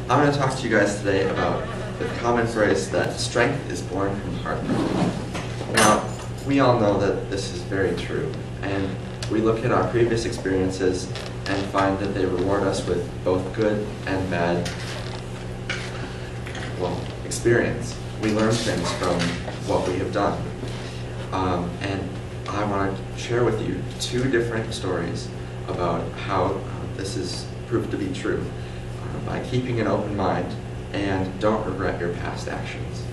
I'm going to talk to you guys today about the common phrase that strength is born from hard work. Now, we all know that this is very true, and we look at our previous experiences and find that they reward us with both good and bad, experience. We learn things from what we have done. And I want to share with you two different stories about how this is proved to be true by keeping an open mind and don't regret your past actions.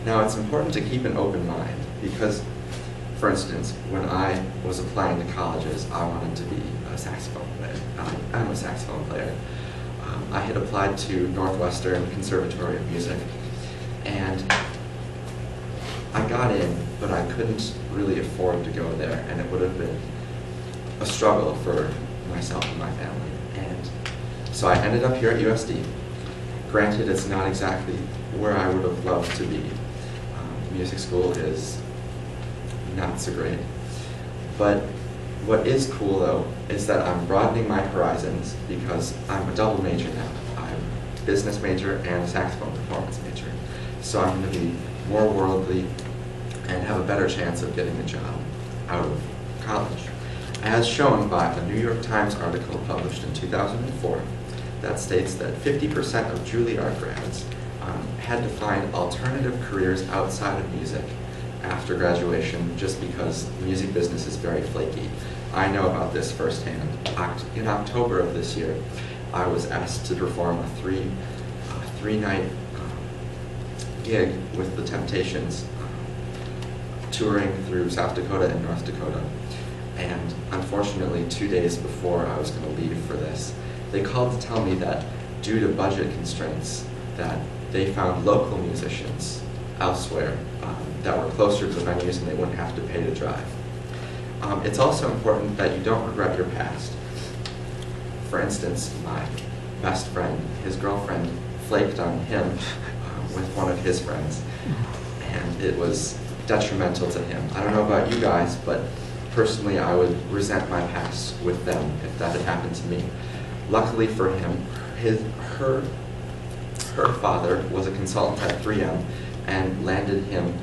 Now, it's important to keep an open mind because, for instance, when I was applying to colleges, I wanted to be a saxophone player. I'm a saxophone player. I had applied to Northwestern Conservatory of Music, and I got in, but I couldn't really afford to go there, and it would have been a struggle for myself and my family. And so I ended up here at USD. Granted, it's not exactly where I would have loved to be. Music school is not so great. But what is cool, though, is that I'm broadening my horizons because I'm a double major now. I'm a business major and a saxophone performance major. So I'm going to be more worldly and have a better chance of getting a job out of college. As shown by a New York Times article published in 2004 that states that 50% of Juilliard grads had to find alternative careers outside of music after graduation just because the music business is very flaky. I know about this firsthand. In October of this year, I was asked to perform a three-night gig with the Temptations, touring through South Dakota and North Dakota. And unfortunately, 2 days before I was going to leave for this, they called to tell me that due to budget constraints, that they found local musicians elsewhere that were closer to the venues and they wouldn't have to pay to drive. It's also important that you don't regret your past. For instance, my best friend, his girlfriend flaked on him with one of his friends, and it was detrimental to him. I don't know about you guys, but personally I would resent my past with them if that had happened to me. Luckily for him, her father was a consultant at 3M and landed him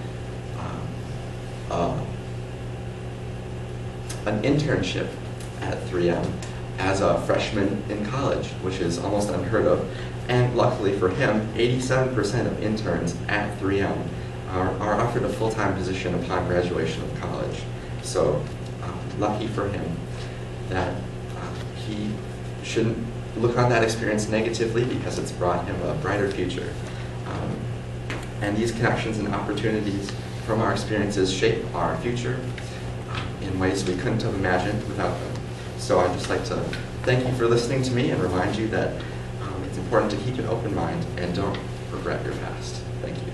an internship at 3M as a freshman in college, which is almost unheard of. And luckily for him, 87% of interns at 3M are offered a full-time position upon graduation of college. So lucky for him that he shouldn't look on that experience negatively because it's brought him a brighter future. And these connections and opportunities from our experiences shape our future in ways we couldn't have imagined without them. So I'd just like to thank you for listening to me and remind you that it's important to keep an open mind and don't regret your past. Thank you.